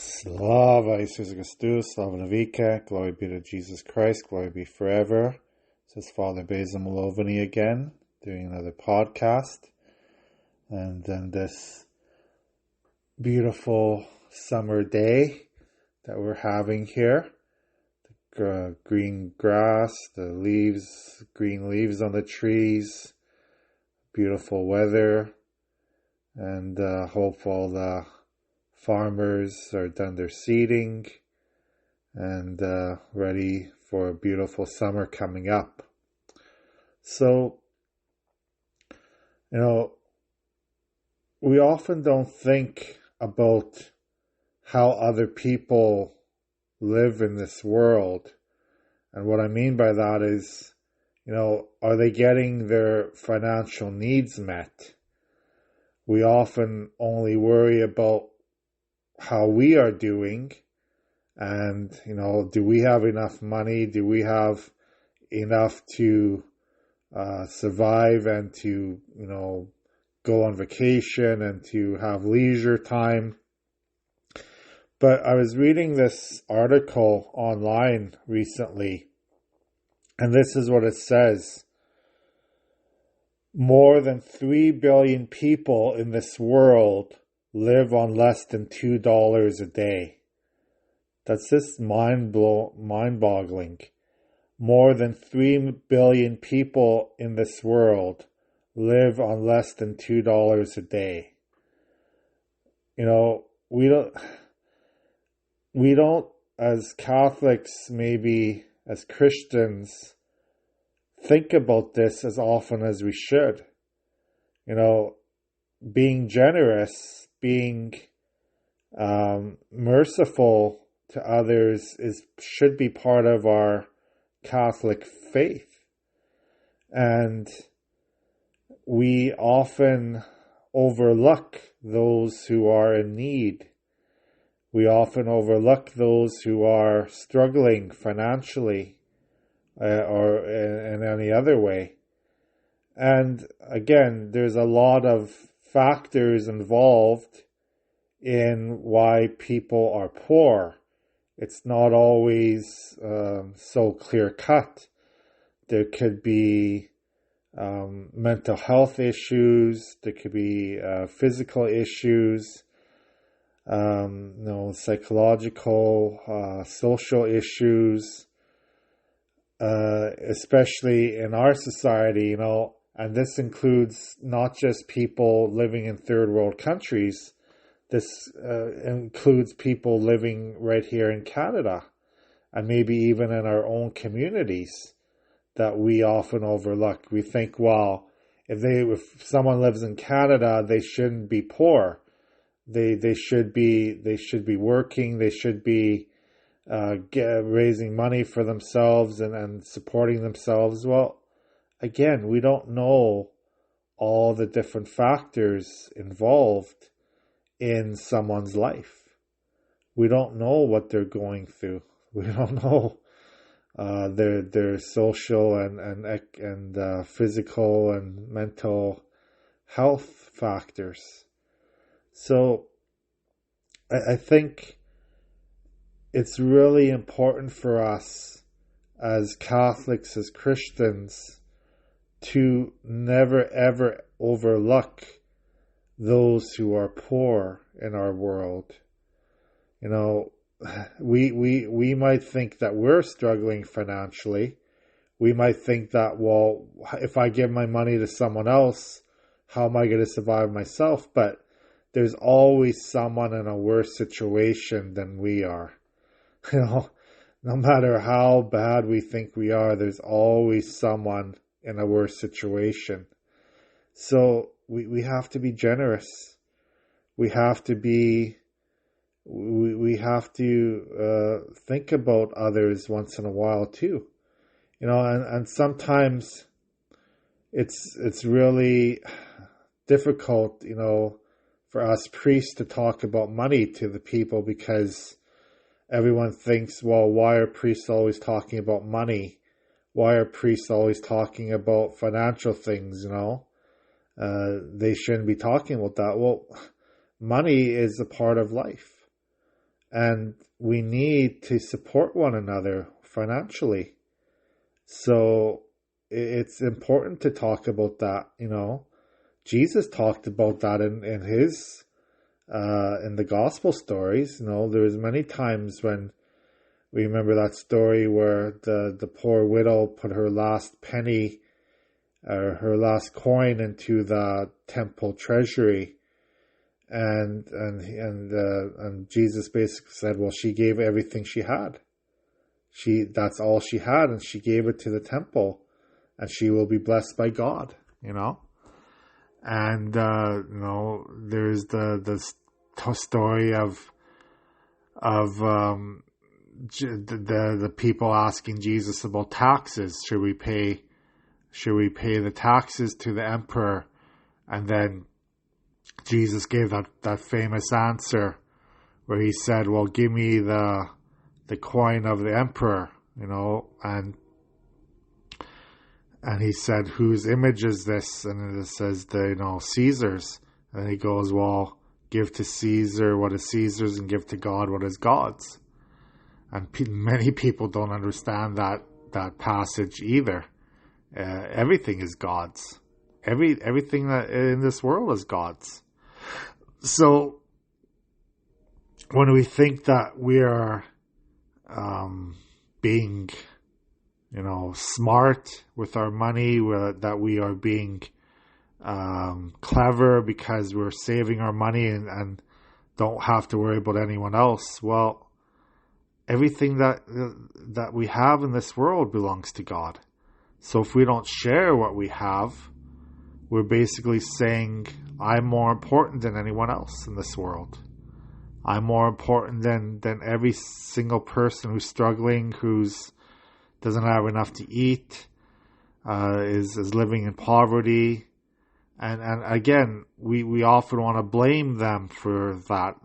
Slava Jesus Christus, Slava Navika, glory be to Jesus Christ, glory be forever. This is Father Basil Malovany again, doing another podcast. And then this beautiful summer day that we're having here. The green grass, the leaves, green leaves on the trees, beautiful weather, and hope all the farmers are done their seeding and ready for a beautiful summer coming up. So, we often don't think about how other people live in this world. And what I mean by that is, are they getting their financial needs met? We often only worry about how we are doing, and do we have enough money, do we have enough to survive and to go on vacation and to have leisure time. But I was reading this article online recently, and this is what it says. More than 3 billion people in this world live on less than $2 a day. That's just mind-boggling. More than 3 billion people in this world live on less than $2 a day. We don't, as Catholics, maybe as Christians, think about this as often as we should. Being generous, being merciful to others should be part of our Catholic faith. And we often overlook those who are in need. We often overlook those who are struggling financially or in any other way. And again, there's a lot of factors involved in why people are poor. It's not always so clear-cut. There could be mental health issues, there could be physical issues, psychological, social issues, especially in our society, and this includes not just people living in third world countries. This includes people living right here in Canada, and maybe even in our own communities that we often overlook. We think, well, if someone lives in Canada, they shouldn't be poor. They should be working. They should be raising money for themselves and supporting themselves. Well, again, we don't know all the different factors involved in someone's life. We don't know what they're going through. We don't know their social and physical and mental health factors. So I think it's really important for us as Catholics, as Christians, to never ever overlook those who are poor in our world. We might think that we're struggling financially. We might think that, well, if I give my money to someone else, how am I going to survive myself? But there's always someone in a worse situation than we are. No matter how bad we think we are, there's always someone in a worse situation. So we have to be generous. We have to think about others once in a while too. And sometimes it's really difficult, for us priests to talk about money to the people, because everyone thinks, well, why are priests always talking about money? Why are priests always talking about financial things, They shouldn't be talking about that. Well, money is a part of life. and we need to support one another financially. So it's important to talk about that. Jesus talked about that in his in the gospel stories. There was many times when we remember that story where the poor widow put her last penny or her last coin into the temple treasury, and Jesus basically said, well, she gave everything she had. That's all she had, and she gave it to the temple, and she will be blessed by God. And there's the story of the people asking Jesus about taxes. Should we pay the taxes to the emperor? And then Jesus gave that famous answer where he said, well, give me the coin of the emperor, and he said, whose image is this? And it says, Caesar's. And he goes, well, give to Caesar what is Caesar's and give to God what is God's. And many people don't understand that passage either. Everything is God's. Everything that in this world is God's. So when we think that we are being, smart with our money, that we are being clever because we're saving our money and don't have to worry about anyone else, well, everything that we have in this world belongs to God. So if we don't share what we have, we're basically saying, I'm more important than anyone else in this world. I'm more important than every single person who's struggling, who's doesn't have enough to eat, is living in poverty. And again, we often want to blame them for that,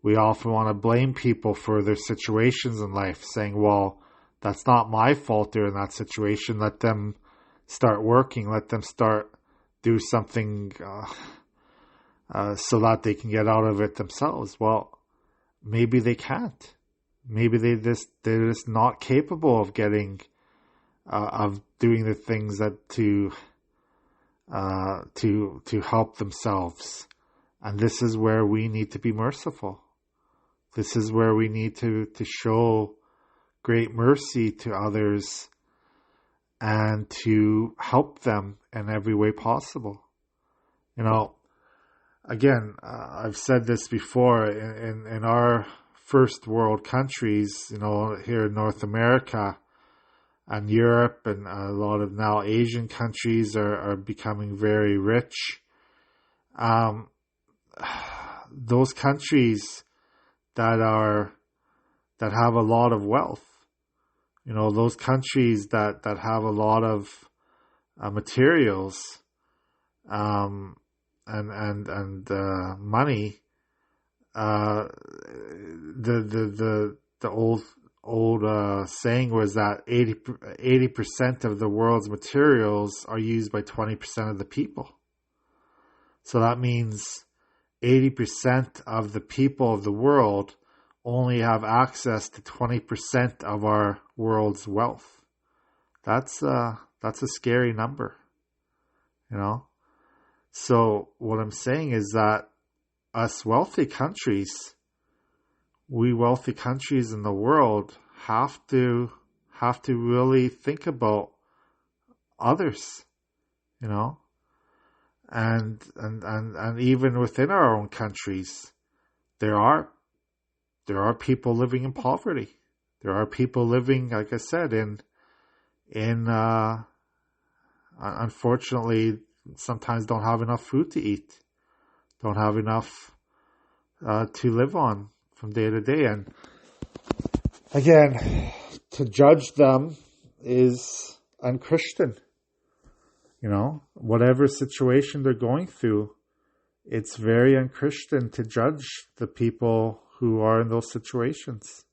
We often want to blame people for their situations in life, saying, well, that's not my fault they're in that situation. Let them start working. Let them start do something so that they can get out of it themselves. Well, maybe they can't. Maybe they're just not capable of getting of doing the things that to help themselves. And this is where we need to be merciful. This is where we need to show great mercy to others and to help them in every way possible. Again, I've said this before, in our first world countries, here in North America and Europe, and a lot of now Asian countries are becoming very rich. Those countries that have a lot of wealth, those countries that have a lot of materials, and money. The old saying was that 80% of the world's materials are used by 20% of the people. So that means 80% of the people of the world only have access to 20% of our world's wealth. That's a scary number, So what I'm saying is that us wealthy countries in the world have to really think about others, and even within our own countries, there are people living in poverty. There are people living, like I said, in unfortunately, sometimes don't have enough food to eat, don't have enough to live on from day to day. And again, to judge them is unchristian. Whatever situation they're going through, it's very unchristian to judge the people who are in those situations.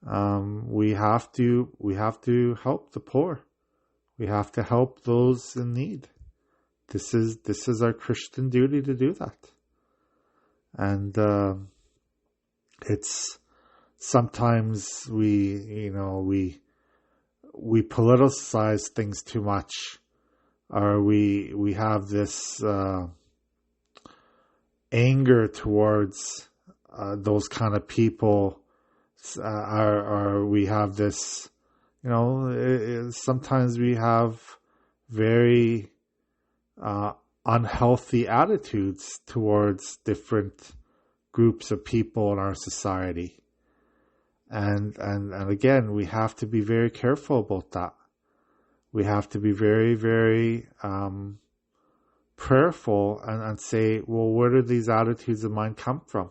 We have to help the poor. We have to help those in need. This is our Christian duty to do that. And It's sometimes we politicize things too much, or we have this anger towards those kind of people, or we have this, sometimes we have very unhealthy attitudes towards different groups of people in our society. And again, we have to be very careful about that. We have to be very, very prayerful and say, well, where do these attitudes of mine come from?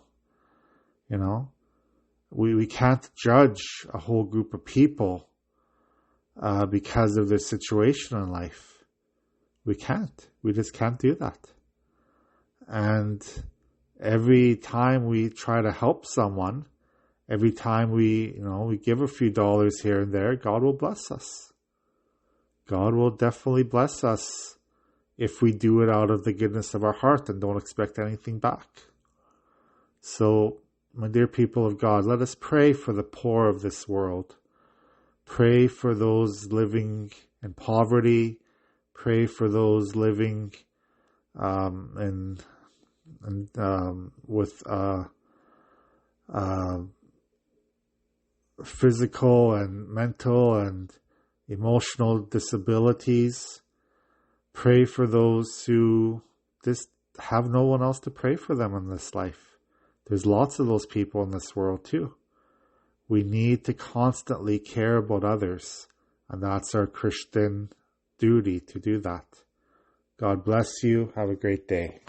We can't judge a whole group of people because of their situation in life. We can't. We just can't do that. And every time we try to help someone, every time we give a few dollars here and there, God will bless us. God will definitely bless us if we do it out of the goodness of our heart and don't expect anything back. So, my dear people of God, let us pray for the poor of this world. Pray for those living in poverty. Pray for those living with physical and mental and emotional disabilities. Pray for those who just have no one else to pray for them in this life. There's lots of those people in this world too. We need to constantly care about others, and that's our Christian duty to do that. God bless you. Have a great day.